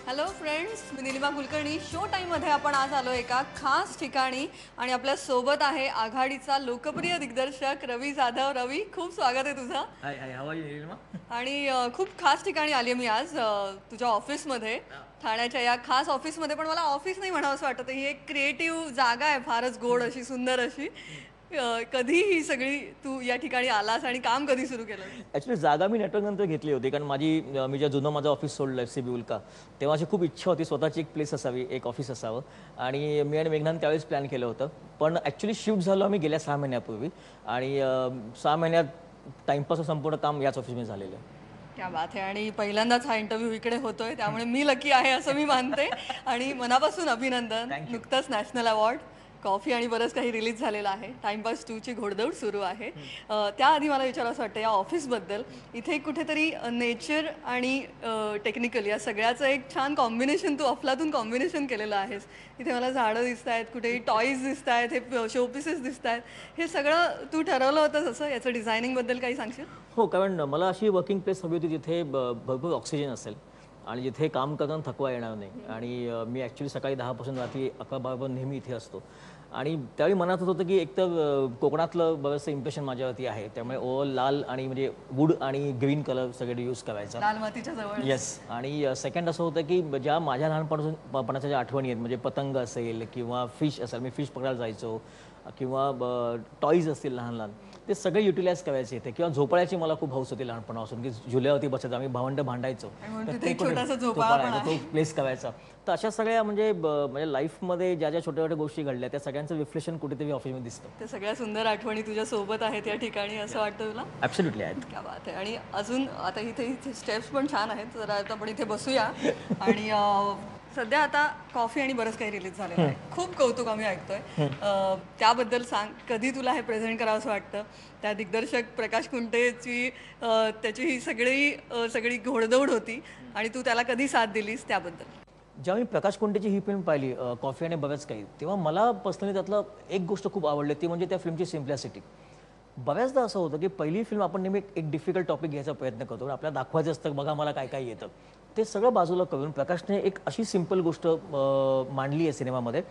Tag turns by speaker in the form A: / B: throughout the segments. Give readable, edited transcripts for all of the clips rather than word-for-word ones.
A: Hello friends, मी Nilima Kulkarni. Show टाईममध्ये आपण आज आलो एका खास ठिकाणी आणि आपल्या सोबत आहे आघाडीचा लोकप्रिय दिग्दर्शक रवी जाधव. रवी, खूप स्वागत आहे तुझं.
B: हाय हाय, हाऊ आर यू निलिमा?
A: आणि खूप खास ठिकाणी आली आहे मी आज, तुझ्या ऑफिसमध्ये. ठाण्याच्या या खास ऑफिसमध्ये, पण मला ऑफिस नाही म्हणावं असं वाटतं. ही एक क्रिएटिव्ह जागा आहे, फारच गोड अशी, सुंदर अशी. कधी ही सगळी तू या ठिकाणी आलास आणि काम कधी सुरू केलं?
B: ॲक्च्युली जागा मी नेटवर्कनंतर घेतली होती, कारण मी जेव्हा जुनं माझं ऑफिस सोडलं FCB उल्का, तेव्हा माझी खूप इच्छा होती स्वतःची एक प्लेस असावी, एक ऑफिस असावं. आणि मी आणि मेघनानं त्यावेळेस प्लॅन केलं होतं. पण ॲक्च्युली शिफ्ट झालो आम्ही गेल्या 6 महिन्यापूर्वी आणि 6 महिन्यात टाईमपासचं संपूर्ण काम याच ऑफिसमध्ये झालेलं आहे.
A: क्या बात आहे. आणि पहिल्यांदाच हा इंटरव्ह्यू इकडे होतोय, त्यामुळे मी लकी आहे असं मी मानते. आणि मनापासून अभिनंदन.
B: Thank you.
A: नुकतंच नॅशनल अवॉर्ड, कॉफी आणि बरंच काही रिलीज झालेलं आहे. टाइमपास 2ची घोडदौड सुरू आहे. त्याआधी मला विचारावं वाटतं या ऑफिसबद्दल. इथे कुठेतरी नेचर आणि टेक्निकल या सगळ्याचं एक छान कॉम्बिनेशन, तू अफलातून कॉम्बिनेशन केलेलं आहेस. इथे मला झाडं दिसत आहेत, कुठेही टॉईज दिसत आहेत, हे शोपीसेस दिसत आहेत. हे सगळं तू ठरवलं होतं असं? याचं डिझायनिंगबद्दल काही सांगशील?
B: हो, कारण मला अशी वर्किंग प्लेस हवी होती जिथे भरपूर ऑक्सिजन असेल आणि जिथे काम करताना थकवा येणार नाही. आणि मी ॲक्च्युली सकाळी 10 पासून रात्री 11-12 नेहमी इथे असतो. आणि त्यावेळी मनात होतं की एकतर कोकणातलं बरंचसं इम्प्रेशन माझ्यावरती आहे, त्यामुळे ओव्हर लाल आणि म्हणजे वूड आणि ग्रीन कलर सगळे यूज करायचा.
A: लाल मातीच्या जवळ.
B: येस. आणि सेकंड असं होतं की ज्या माझ्या लहानपणाच्या ज्या आठवणी आहेत, म्हणजे पतंग असेल किंवा फिश असेल, मी फिश पकडायला जायचो, किंवा टॉईज असतील लहान लहान, ते सगळे युटिलाइज करायचे इथे. किंवा झोपाळ्याची मला खूप हौस होती लहानपणापासून, की झुल्यावरती बसायचं, आम्ही भावंडं भांडायचो, तर
A: तिथे
B: ते
A: एक छोटासा झोपाळा पण
B: तो प्लेस करायचा. तर अशा सगळ्या म्हणजे लाईफमध्ये ज्या ज्या छोट्या छोट्या गोष्टी घडल्या त्या सगळ्यांचं रिफ्लेक्शन कुठेतरी ऑफिसमध्ये दिसतं.
A: ते सगळ्या सुंदर आठवणी तुझ्या सोबत आहेत या ठिकाणी, असं वाटतं तुला?
B: ॲब्सोल्युटली आहेत.
A: क्या बात आहे. आणि अजून आता इथे स्टेप्स पण छान आहेत, जरा आता आपण इथे बसूया. आणि सध्या आता कॉफी आणि बरंच काही रिलीज झालेलं आहे, खूप कौतुक आम्ही ऐकतोय. त्याबद्दल सांग, कधी तुला हे प्रेझेंट करावं असं वाटतं? त्या दिग्दर्शक प्रकाश कुंटेची त्याची ही सगळी घोडदौड होती आणि तू त्याला कधी साथ दिलीस, त्याबद्दल?
B: जेव्हा मी प्रकाश कोंटेची ही फिल्म पाहिली, कॉफी आणि बरंच काही, तेव्हा मला पर्सनली त्यातलं एक गोष्ट खूप आवडली, ती म्हणजे त्या फिल्मची सिम्प्लॅसिटी. बऱ्याचदा असं होतं की पहिली फिल्म आपण नेहमी एक डिफिकल्ट टॉपिक घ्यायचा प्रयत्न करतो, आपल्याला दाखवायचं असतं बघा मला काय काय येतं. ते सगळं बाजूला करून प्रकाशने एक अशी सिंपल गोष्ट मांडली आहे सिनेमामध्ये,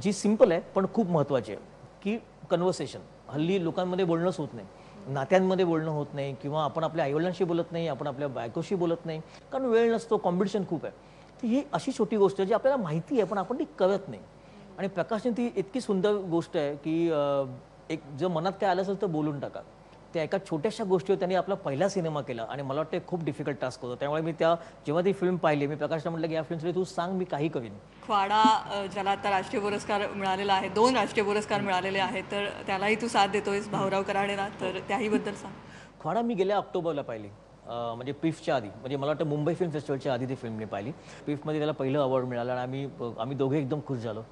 B: जी सिंपल आहे पण खूप महत्त्वाची आहे, की कन्व्हर्सेशन. हल्ली लोकांमध्ये बोलणंच होत नाही, नात्यांमध्ये बोलणं होत नाही, किंवा आपण आपल्या आईवडिलांशी बोलत नाही, आपण आपल्या बायकोशी बोलत नाही, कारण वेळ नसतो, कॉम्पिटिशन खूप आहे. तर ही अशी छोटी गोष्ट आहे जी आपल्याला माहिती आहे पण आपण ती करत नाही. आणि प्रकाशने ती इतकी सुंदर गोष्ट आहे की एक जर मनात काय आलं असेल तर बोलून टाका. त्या एका छोट्याशा गोष्टीवर त्यांनी आपला पहिला सिनेमा केला आणि मला वाटतं खूप डिफिकल्ट टास्क होतं. त्यामुळे मी जेव्हा ती फिल्म पाहिली, मी प्रकाशला म्हटलं की या फिल्मसाठी तू सांग, मी काही करीन.
A: ख्वाडा, ज्याला आता राष्ट्रीय पुरस्कार मिळालेला आहे, 2 राष्ट्रीय पुरस्कार मिळालेले आहेत, तर त्यालाही तू साथ देतोयस भाऊराव कराडेला, तर त्याहीबद्दल सांग.
B: ख्वाडा मी गेल्या ऑक्टोबरला पाहिली, म्हणजे पिफच्या आधी, म्हणजे मला वाटतं मुंबई फिल्म फेस्टिवलच्या आधी ती फिल्म मी पाहिली. पिफमध्ये त्याला पहिलं अवॉर्ड मिळालं आणि आम्ही दोघे एकदम खुश झालो.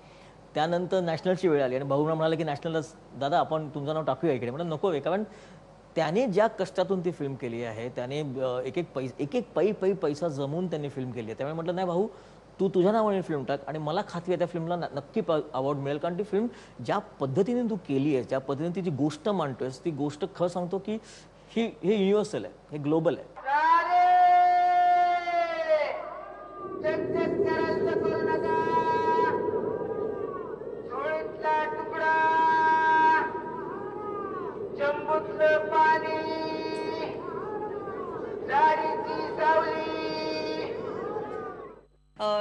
B: त्यानंतर नॅशनलची वेळ आली आणि भाऊराव म्हणाला की नॅशनलच दादा आपण तुमचं नाव टाकूया इकडे. म्हणून नको आहे, कारण त्याने ज्या कष्टातून ती फिल्म केली आहे, त्याने एक एक पै पैसा जमवून त्यांनी फिल्म केली आहे. त्यामुळे म्हटलं नाही भाऊ, तू तुझ्या नावाने फिल्म टाक आणि मला खात्री आहे त्या फिल्मला नक्की अवॉर्ड मिळेल. कारण ती फिल्म ज्या पद्धतीने तू केली आहे, ज्या पद्धतीने ती जी गोष्ट मांडतोयस, ती गोष्ट खरं सांगतो की हे युनिव्हर्सल आहे, हे ग्लोबल आहे.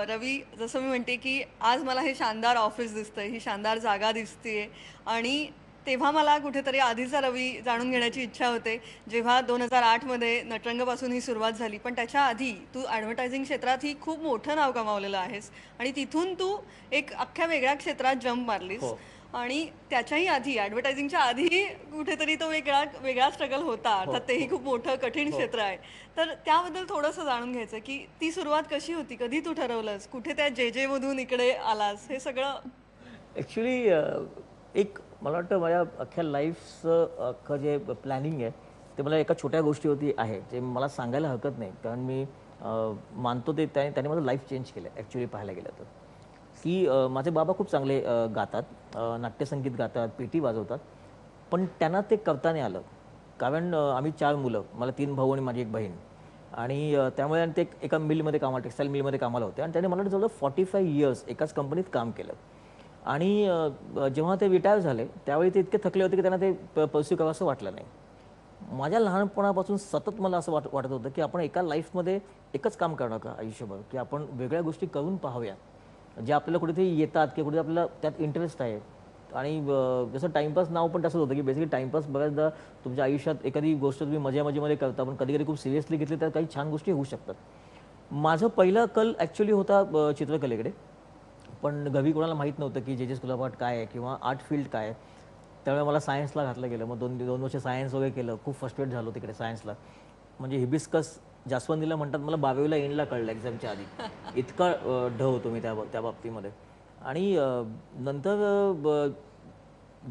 A: रवी, जसं मी म्हणते की आज मला हे शानदार ऑफिस दिसतंय, ही शानदार जागा दिसतेय, आणि तेव्हा मला कुठेतरी आधीचा रवी जाणून घेण्याची इच्छा होते, जेव्हा 2008मध्ये नटरंगपासून ही सुरुवात झाली. पण त्याच्या आधी तू ॲडव्हर्टायझिंग क्षेत्रात ही खूप मोठं नाव कमावलेलं आहेस आणि तिथून तू एक अख्ख्या वेगळ्या क्षेत्रात जंप मारलीस.
B: हो.
A: आणि त्याच्याही आधी, ॲडव्हर्टायझिंगच्या आधी कुठेतरी तो वेगळा स्ट्रगल होता, अर्थात तेही खूप मोठं कठीण क्षेत्र आहे. तर त्याबद्दल थोडंसं जाणून घ्यायचं की ती सुरुवात कशी होती, कधी तू ठरवलंस, कुठे त्या जे मधून इकडे आलास, हे सगळं?
B: ॲक्च्युली एक मला वाटतं माझ्या अख्ख्या लाईफचं अख्खं जे प्लॅनिंग आहे ते मला एका छोट्या गोष्टीवरती आहे, जे मला सांगायला हरकत नाही, कारण मी मानतो ते त्याने माझं लाईफ चेंज केलं आहे. ॲक्च्युली पाहायला गेलं तर की माझे बाबा खूप चांगले गातात, नाट्यसंगीत गातात, पेटी वाजवतात, पण त्यांना ते करता नाही आलं. कारण आम्ही 4 मुलं, मला 3 भाऊ आणि माझी एक बहीण. आणि त्यामुळे आणि ते एका मिलमध्ये कामाला टेक्स्टाईल मिलमध्ये कामाला होते आणि त्याने मला वाटतं जवळजवळ 45 इयर्स एकाच कंपनीत काम केलं. आणि जेव्हा ते रिटायर झाले त्यावेळी ते इतके थकले होते की त्यांना ते पर्स्यू करावं असं वाटलं नाही. माझ्या लहानपणापासून सतत मला असं वाटत होतं की आपण एका लाईफमध्ये एकच काम करणं का आयुष्यभर, की आपण वेगळ्या गोष्टी करून पाहूया जे आपल्याला कुठेतरी येतात किंवा कुठे आपल्याला त्यात इंटरेस्ट आहे. आणि जसं टाइमपास नाव पण तसंच होतं की बेसिकली टाइमपास बऱ्याचदा तुमच्या आयुष्यात एखादी गोष्ट तुम्ही मजेमध्ये करता पण कधी कधी खूप सिरियसली घेतली तर काही छान गोष्टी होऊ शकतात. माझं पहिला कल ॲक्च्युली होता चित्रकलेकडे. पण घरी कोणाला माहीत नव्हतं की जे स्कूल ऑफ आर्ट काय आहे किंवा आर्ट फील्ड काय आहे. त्यामुळे मला सायन्सला घातलं गेलं. मग दोन वर्ष सायन्स वगैरे केलं. खूप फ्रस्ट्रेट झालो तिकडे सायन्सला. म्हणजे हिबिस्कस जास्वंदीला म्हणतात मला 12वीला एंडला कळलं एक्झामच्या आधी. इतका ढ होतो मी त्या बाबतीमध्ये. आणि नंतर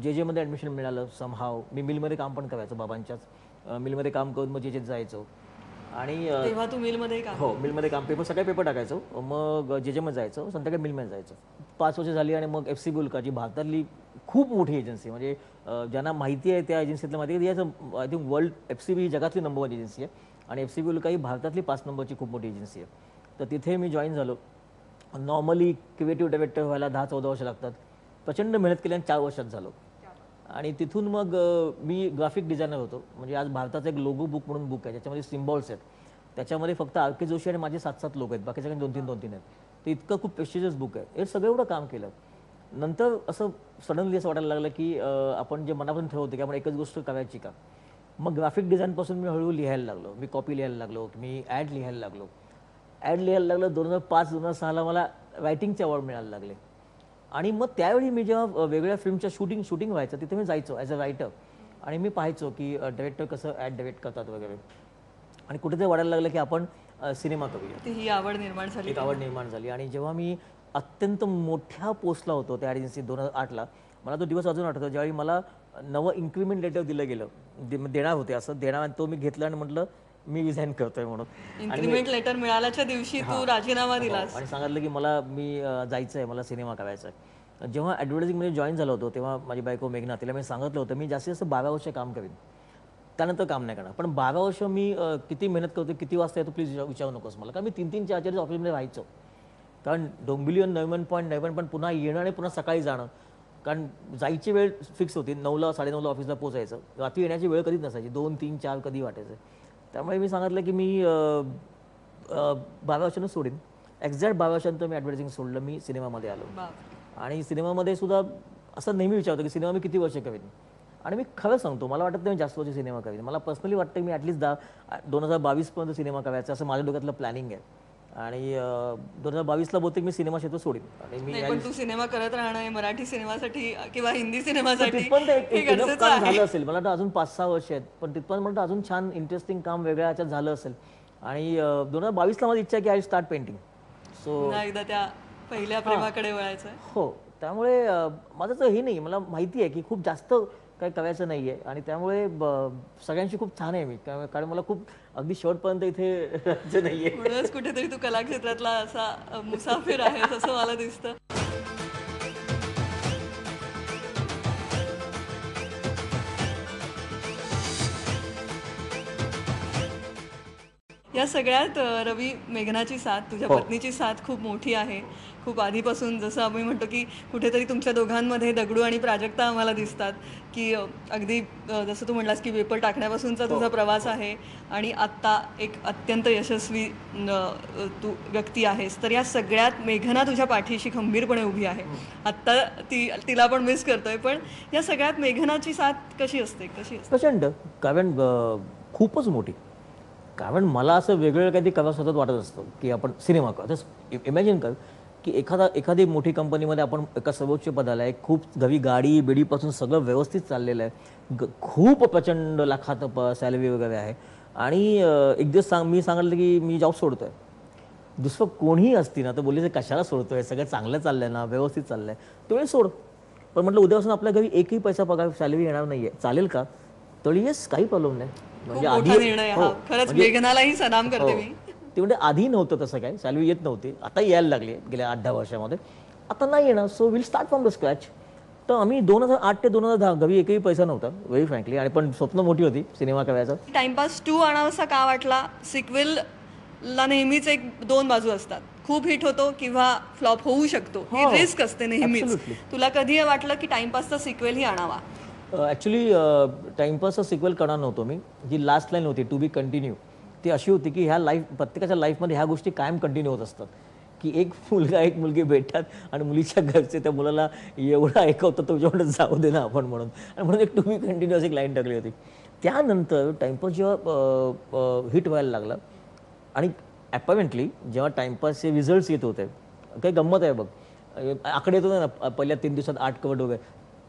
B: जे मध्ये ॲडमिशन मिळालं समहाव. मी मिलमध्ये काम पण करायचो बाबांच्याच मिलमध्ये काम करून मग जे जायचो. आणि
A: तेव्हा तू मिलमध्ये काम
B: हो मिलमध्ये काम सकाळी पेपर टाकायचो मग मध्ये जायचो संध्याकाळी मिलमध्ये जायचो. 5 वर्ष झाली आणि मग FC बुल्का जी भारतातली खूप मोठी एजन्सी म्हणजे ज्यांना माहिती आहे त्या एजन्सीतलं माहिती आहे याचं आय थिंक वर्ल्ड FCB ही जगातली नंबर 1 एजन्सी आहे आणि FC बुल्का ही भारतातली 5 नंबरची खूप मोठी एजन्सी आहे. तर तिथे मी जॉईन झालो. नॉर्मली क्रिएटिव्ह डायरेक्टर व्हायला 10-14 वर्ष लागतात. प्रचंड मेहनत केली आणि 4 वर्षात झालो. आणि तिथून मग मी ग्राफिक डिझायनर होतो. म्हणजे आज भारताचं एक लोगो बुक म्हणून बुक आहे ज्याच्यामध्ये सिम्बॉल्स आहेत. त्याच्यामध्ये फक्त RK जोशी आणि माझे 7-7 लोक आहेत. बाकी सगळे 2-3 आहेत. ते इतकं खूप प्रेस्टिजियस बुक आहे. हे सगळं एवढं काम केलं. नंतर असं सडनली असं वाटायला लागलं की आपण जे मनापासून ठरवतो की आपण एकच गोष्ट करायची का. मग ग्राफिक डिझाईनपासून मी हळूहळू लिहायला लागलो. मी कॉपी लिहायला लागलो. मी ॲड लिहायला लागलो. 2005-2006ला मला रायटिंगचे अवॉर्ड मिळायला लागले. आणि मग त्यावेळी मी जेव्हा वेगळ्या फिल्मच्या शूटिंग व्हायचं तिथे मी जायचो ॲज अ रायटर. आणि मी पाहायचो की डायरेक्टर कसं ॲड डायरेक्ट करतात वगैरे. आणि कुठेतरी वाटायला लागलं की आपण सिनेमा करूया.
A: ही आवड निर्माण झाली.
B: एक आवड निर्माण झाली. आणि जेव्हा मी अत्यंत मोठ्या पोस्टला होतो त्या एजन्सी 2008ला मला तो दिवस अजून आठवतो ज्यावेळी मला नवं इन्क्रिमेंट लेटर दिलं गेलं. देणार होते असं देणार तो मी घेतला आणि म्हटलं मी रिझाईन करतोय म्हणून.
A: इन्क्रिमेंट लेटर मिळाल्याच्या दिवशी तू राजीनामा दिलास
B: आणि सांगितलं की मी जायचं आहे मला सिनेमा करायचा आहे. जेव्हा ॲडव्हर्टायझिंगमध्ये जॉईन झालो होतो तेव्हा माझी बायको मेघना तिला मी सांगितलं होतं मी जास्तीत जास्त 12 वर्ष काम करेन त्यानंतर काम नाही करणार. पण 12 वर्ष मी किती मेहनत करतो किती वाजता येतो प्लीज विचारू नकोस मला. कारण मी 3-3, 4-4 ऑफिसमध्ये राहायचो. कारण डोंबिवली नरिमन पॉईंट पण पुन्हा येणं आणि पुन्हा सकाळी जाणं. कारण जायची वेळ फिक्स होती 9ला 9:30ला ऑफिसला पोचायचं. रात्री येण्याची वेळ कधीच नसायची 2, 3, 4 कधी वाटायचं. त्यामुळे मी सांगितलं की मी 12 वर्षानं सोडीन. एक्झॅक्ट 12 वर्षानंतर मी ॲडव्हर्टायझिंग सोडलं. मी सिनेमामध्ये आलो. आणि सिनेमामध्ये सुद्धा असं नेहमी विचारतो की सिनेमा मी किती वर्ष करेन. आणि मी खरं सांगतो मला वाटत नाही मी जास्त वर्ष सिनेमा करेन. मला पर्सनली वाटतं की मी ॲटलिस्ट 2022 पर्यंत सिनेमा करायचा असं माझ्या डोक्यातलं प्लॅनिंग आहे. आणि 2022ला बहुतेक मी सिनेमा क्षेत्र सोडीन. आणि मी
A: पण तू सिनेमा करत राहणं मराठी सिनेमासाठी किंवा हिंदी सिनेमासाठी
B: तिथपर्यंत एक काम झालं असेल. मला वाटतं अजून 5-6 वर्ष आहेत पण तिथपर्यंत मला अजून छान इंटरेस्टिंग काम वेगळ्या याच्यात झालं असेल. आणि 2022ला माझी इच्छा आहे की आय स्टार्ट पेंटिंग. सो
A: एकदा त्या पहिल्या प्रेमाकडे वळायचं.
B: हो त्यामुळे माझं तर हे नाही मला माहिती आहे की खूप जास्त काही करायचं नाही आहे. आणि त्यामुळे सगळ्यांशी खूप छान आहे मी कारण मला खूप अगदी शेवटपर्यंत इथे राहायचं नाही आहे.
A: म्हणूनच कुठेतरी तू कलाक्षेत्रातला असा मुसाफिर आहेस असं मला दिसतं. या सगळ्यात रवी मेघनाची साथ तुझ्या पत्नीची साथ खूप मोठी आहे. खूप आधीपासून जसं आम्ही म्हणतो की कुठेतरी तुमच्या दोघांमध्ये दगडू आणि प्राजक्ता आम्हाला दिसतात की अगदी जसं तू म्हणलास की पेपर टाकण्यापासूनचा तुझा प्रवास आहे आणि आत्ता एक अत्यंत यशस्वी तू व्यक्ती आहेस. तर या सगळ्यात मेघना तुझ्या पाठीशी खंबीरपणे उभी आहे. आत्ता तिला पण मिस करतोय पण या सगळ्यात मेघनाची साथ कशी असते
B: प्रचंड. कारण खूपच मोठी. कारण मला असं वेगवेगळं काहीतरी करावं सतत वाटत असतं की आपण सिनेमा करू. इमॅजिन कर की एखादी मोठी कंपनीमध्ये आपण एका सर्वोच्च पदाला आहे. खूप घरी गाडी बेडीपासून सगळं व्यवस्थित चाललेलं आहे. खूप प्रचंड लाखात सॅलरी वगैरे आहे. आणि एक दिवस मी सांगितलं की मी जॉब सोडतोय. दुसरं कोणीही असती ना तर बोलले कशाला सोडतोय सगळं चांगलं चाललंय ना व्यवस्थित चाललंय तो सोड. पण म्हटलं उद्यापासून आपल्या घरी एकही पैसा पगार सॅलरी येणार नाहीये चालेल का. तरी येस काही प्रॉब्लेम नाही. म्हणजे
A: खरंच मेघनालाही सलाम करते मी.
B: ते म्हणजे आधी नव्हतं तसं काय सॅलरी येत नव्हती. आता यायला लागली गेल्या 8-10 वर्षामध्ये. आता नाही येणार. So will start from the scratch. तर आम्ही 2008 ते 2010 घरी एकही पैसा नव्हता व्हेरी फ्रँकली, आणि पण स्वप्न मोठी होती सिनेमा करायचं.
A: टाइमपास 2 आणावासा का वाटला? सिक्वेल ला नेहमीच एक दोन बाजू असतात, खूप हिट होतो किंवा फ्लॉप होऊ शकतो, ही
B: हो,
A: रिस्क असते नेहमीच.
B: absolutely.
A: तुला कधी वाटलं की टाइमपासचा सिक्वेल ही आणावा?
B: ॲक्च्युली टाइमपासचा सिक्वेल करणार नव्हतो मी. जी लास्ट लाईन होती टू बी कंटिन्यू, ती अशी होती की ह्या प्रत्येकाच्या लाईफमध्ये ह्या गोष्टी कायम कंटिन्यू होत असतात, की एक मुलगा एक मुलगी भेटतात आणि मुलीच्या घरचे त्या मुलाला एवढं ऐकवतं तुझ्याकडे जाऊ दे ना आपण म्हणून, आणि म्हणून एक टू बी कंटिन्यू एक लाईन टाकली होती. त्यानंतर टाइमपास जेव्हा हिट व्हायला लागला आणि अपॅरेंटली जेव्हा टाइमपासचे रिझल्ट्स येत होते, काही गंमत आहे बघ, आकडे येत होते ना पहिल्या 3 दिवसात 8 करोड वगैरे,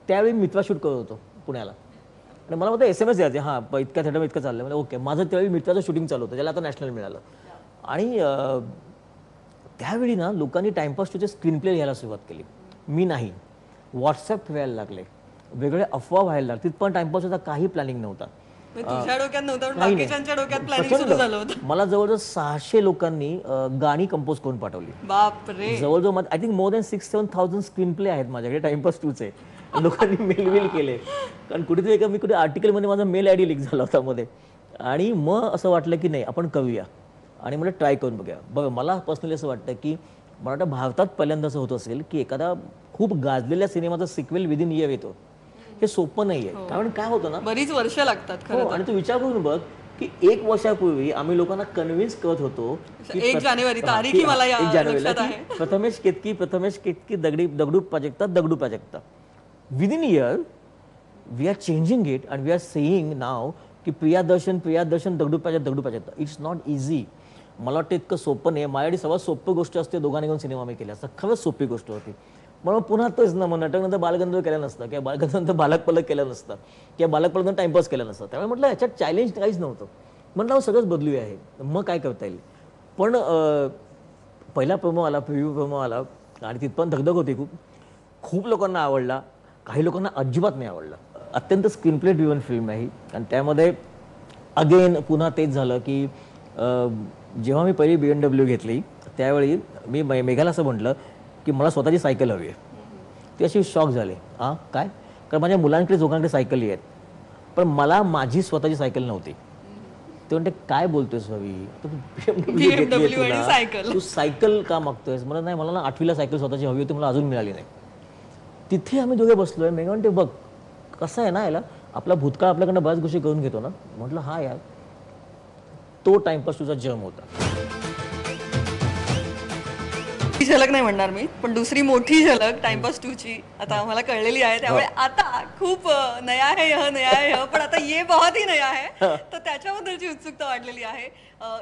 B: त्यावेळी मित्रा शूट करत होतो पुण्याला, आणि मला मात्र SMS यायचे, हां इतक्या थिएटरमध्ये इतकं चाललं, म्हणजे ओके. माझं त्यावेळी मित्राचं शूटिंग चालू होतं, ज्याला आता नॅशनल मिळालं. आणि त्यावेळी ना लोकांनी टाइमपास टूचे स्क्रीन प्ले घ्यायला सुरुवात केली. मी नाही, व्हॉट्सअप व्हायला लागले, वेगळे अफवा व्हायला लागले. तिथपण टाइमपासचा काही प्लॅनिंग नव्हता.
A: म्हणजे तुझ्या डोक्यात नव्हतं पण
B: नाही,
A: बाकीच्यांच्या डोक्यात प्लॅनिंग
B: प्रचंड.
A: सुरू झालं होतं.
B: मला जवळजवळ 600 लोकांनी गाणी कंपोज करून पाठवली.
A: बापरे.
B: जवळजवळ I think more than 6,000-7,000 screen play आहेत माझ्याकडे टाइमपास टूचे. लोकांनी मेल केले, कारण कुठेतरी मी कुठे आर्टिकलमध्ये माझा मेल ID लीक झाला होता मध्ये. आणि मग असं वाटलं की नाही आपण करूया, आणि मला ट्राय करून बघूया. बघा, मला पर्सनली असं वाटतं की मला वाटतं भारतात पहिल्यांदा असं होत असेल की एखादा खूप गाजलेल्या सिनेमाचा सिक्वेल विदिन इयर येतो. हे सोपं नाही आहे, कारण काय होतं ना,
A: बरीच वर्ष लागतात खरं.
B: आणि तू विचार करून बघ की 1 वर्षापूर्वी आम्ही लोकांना कन्व्हिन्स करत होतो की
A: 1 जानेवारी तारीख ही मला या
B: 1 जानेवारीला
A: लक्षात
B: की
A: आहे.
B: Prathamesh Ketaki Dagdu Prajakta within year we are changing it and we are saying नाव की Priyadarshan Dagdu Prajakta. It's not easy. मला वाटतं इतकं सोपं नाही. माझ्यासाठी सर्वात सोपी गोष्ट असते दोघांनी घेऊन सिनेमा मी केला असता, खरंच सोपी गोष्ट होती. म्हणून पुन्हा तेच ना, मग नटकनंतर बालगंधर्व केलं नसतं, किंवा बालगंधर्वनंतर बालक पलक केलं नसतं, किंवा बालक पलक टाइमपास केला नसतं. त्यामुळे म्हटलं याच्यात चॅलेंज काहीच नव्हतं. म्हटलं सगळंच बदलूया आहे, मग काय करता येईल. पण पहिला प्रोमो आला, प्रिव्ह्यू प्रोमो आला, आणि तिथपण धगधग होती खूप. खूप लोकांना आवडला, काही लोकांना अजिबात नाही आवडला. अत्यंत स्क्रीन प्ले ड्रिव्हन फिल्म आहे, आणि त्यामध्ये अगेन पुन्हा तेच झालं की जेव्हा मी पहिली BMW घेतली त्यावेळी मी मेघाला असं म्हटलं की मला स्वतःची सायकल हवी आहे. ती अशी शॉक झाली, हां काय, कारण माझ्या मुलांकडे दोघांकडे सायकली आहेत, पण मला माझी स्वतःची सायकल नव्हती. ते म्हणते काय बोलतोयस हवी, तू सायकल का मागतोयस. मला नाही, मला ना 8वीला सायकल स्वतःची हवी होती, मला अजून मिळाली नाही. तिथे आम्ही दोघे बसलोय. मेघा म्हणते बघ कसं आहे ना, याला आपला भूतकाळ आपल्याकडनं बऱ्याच गोष्टी करून घेतो ना. म्हटलं हा यार, तो टाइमपास तुझा जम होता.
A: ही झलक नाही म्हणणार मी, पण दुसरी मोठी झलक टाइमपास 2 ची आता आम्हाला कळलेली आहे. त्यामुळे आता खूप नया है यह, पण आता ये बहुत ही नया है, तर त्याच्याबद्दलची उत्सुकता वाढलेली आहे.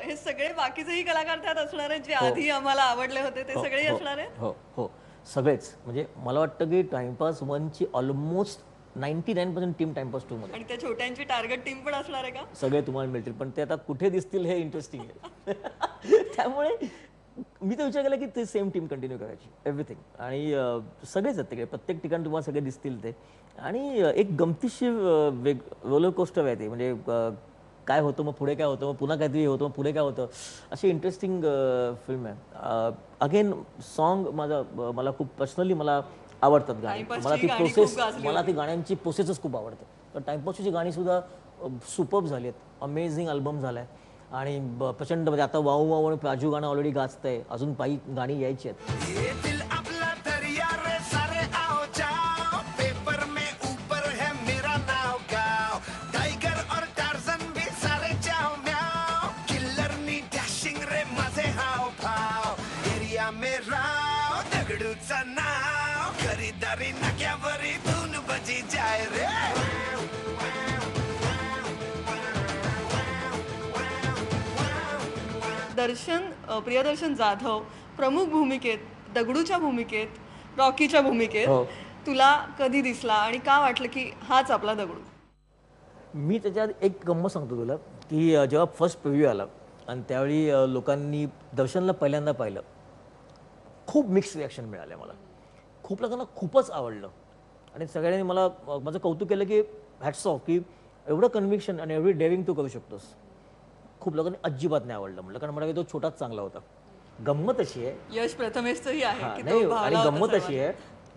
A: हे सगळे बाकीचेही कलाकार त्यात असणार आहेत जे आधी आम्हाला आवडले होते, ते सगळेही असणार आहेत.
B: हो हो, सगळेच. म्हणजे मला वाटतं की टाइमपास 1 ची ऑलमोस्ट 99% टीम टाइमपास 2 मध्ये.
A: आणि त्या छोट्यांची टार्गेट टीम पण असणार आहे का?
B: सगळे तुम्हाला मिळतील, पण ते आता कुठे दिसतील हे इंटरेस्टिंग आहे. त्यामुळे मी तर विचार केला की ते सेम टीम कंटिन्यू करायची एव्हरीथिंग, आणि सगळेच आहेत तिकडे, प्रत्येक ठिकाणी तुम्हाला सगळे दिसतील ते. आणि एक गमतीशीर रोलर कोस्टर आहे ते, म्हणजे काय होतं मग पुढे काय होतं, मग पुन्हा काहीतरी होतं, मग पुढे काय होतं, अशी इंटरेस्टिंग फिल्म आहे. अगेन सॉन्ग मला खूप पर्सनली मला आवडतात गाणी. मला ती प्रोसेस, मला ती गाण्यांची प्रोसेसच खूप आवडते. तर टाइमपासची गाणी सुद्धा सुपर्ब झाली आहेत, अमेझिंग अल्बम झालाय, आणि प्रचंड. म्हणजे आता वाऊ वाऊ आणि प्राजू गाणं ऑलरेडी गाजतंय, अजून काही गाणी यायची आहेत.
A: प्रियदर्शन जाधव प्रमुख भूमिकेत, दगडूच्या भूमिकेत, रॉकीच्या भूमिकेत तुला कधी दिसला आणि का वाटलं की हाच आपला दगडू?
B: मी त्याच्यात एक गंमत सांगतो तुला की जेव्हा फर्स्ट प्रिव्ह्यू आला आणि त्यावेळी लोकांनी दर्शनला पहिल्यांदा पाहिलं, खूप मिक्स रिॲक्शन मिळाले मला. खूप लोकांना खूपच आवडलं, आणि सगळ्यांनी मला माझं कौतुक केलं की हॅट्स ऑफ, की एवढं कन्व्हिक्शन आणि एवढी डेअरिंग तू करू शकतोस. खूप लोकांनी अजिबात नाही आवडलं, म्हटलं, कारण मला तो छोटाच चांगला होता. गंमत अशी आहे,
A: यश प्रथमेशचंही आहे की
B: नाही,
A: तो
B: आणि
A: भावला
B: गंमत
A: होता
B: अशी आहे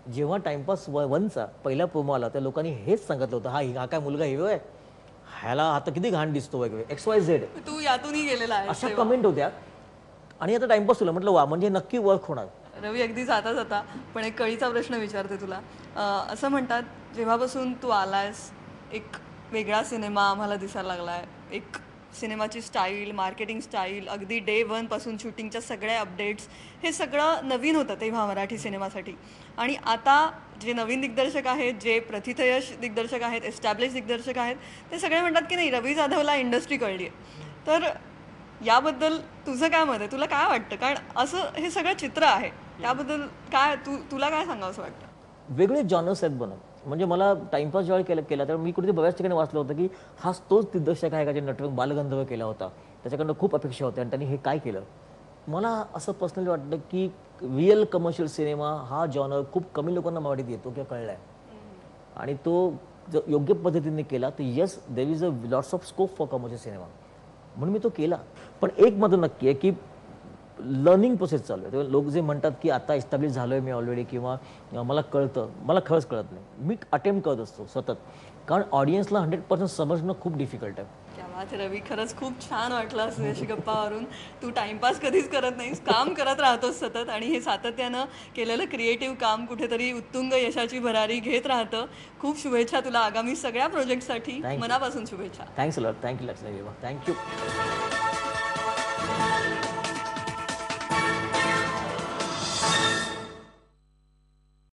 B: जेव्हा टाइमपास वनचा पहिला प्रोमो आला त्या लोकांनी हेच सांगितलं होतं, हा काय मुलगा हिरो आहे, ह्याला आता किती घाण दिसतो वगैरे XYZ
A: तू यातूनही गेलेला आहे
B: अशा कमेंट होत्या. आणि आता टाइमपास तुला म्हटलं वा म्हणजे नक्की वर्क होणार.
A: रवी, अगदी जाता जाता पण एक कळीचा प्रश्न विचारते तुला. असं म्हणतात जेव्हापासून तू आलायस एक वेगळा सिनेमा आम्हाला दिसायला लागलाय, एक सिनेमाची स्टाईल, मार्केटिंग स्टाईल, अगदी डे 1 पासून शूटिंगच्या सगळ्या अपडेट्स, हे सगळं नवीन होतं तेव्हा मराठी सिनेमासाठी. आणि आता जे नवीन दिग्दर्शक आहेत, जे प्रथितयश दिग्दर्शक आहेत, एस्टॅब्लिश दिग्दर्शक आहेत, ते सगळे म्हणतात की नाही, रवी जाधवला इंडस्ट्री कळली आहे. तर याबद्दल तुझं काय मत आहे? तुला काय वाटतं? कारण असं हे सगळं चित्र आहे, त्याबद्दल काय तुला काय सांगावं असं वाटतं?
B: वेगळे जॉनर्स आहेत बनत. म्हणजे मला टाइमपास ज्यावेळी केला तर मी कुठेतरी बऱ्याच ठिकाणी वाचलं होतं की हाच तोच दिग्दर्शक आहे का जे नटरंग बालगंधर्व केला होता, त्याच्याकडनं खूप अपेक्षा होत्या आणि त्यांनी हे काय केलं. मला असं पर्सनली वाटतं की रिअल कमर्शियल सिनेमा हा जॉनर खूप कमी लोकांना मराठीत येतो किंवा कळला आहे. आणि तो जर योग्य पद्धतीने केला तर yes, there is a lots of scope for commercial cinema, म्हणून मी तो केला. पण एक मात्र नक्की आहे की लर्निंग प्रोसेस चालू आहे. तेव्हा लोक जे म्हणतात की आता एस्टॅब्लिश झालोय मी ऑलरेडी किंवा मला कळतं, मला खरंच कळत नाही. मी अटेम्प्ट करत असतो सतत, कारण ऑडियन्सला 100% समजणं खूप डिफिकल्ट आहे.
A: क्या बात आहे रवी, खरंच खूप छान वाटलं असं याची गप्पावरून. तू टाइमपास कधीच करत नाहीस, काम करत राहतोस सतत, आणि हे सातत्यानं केलेलं क्रिएटिव्ह काम कुठेतरी उत्तुंग यशाची भरारी घेत राहतं. खूप शुभेच्छा तुला आगामी सगळ्या प्रोजेक्टसाठी, मनापासून शुभेच्छा.
B: Thanks a lot. Thank you Lakshmi. Thank you.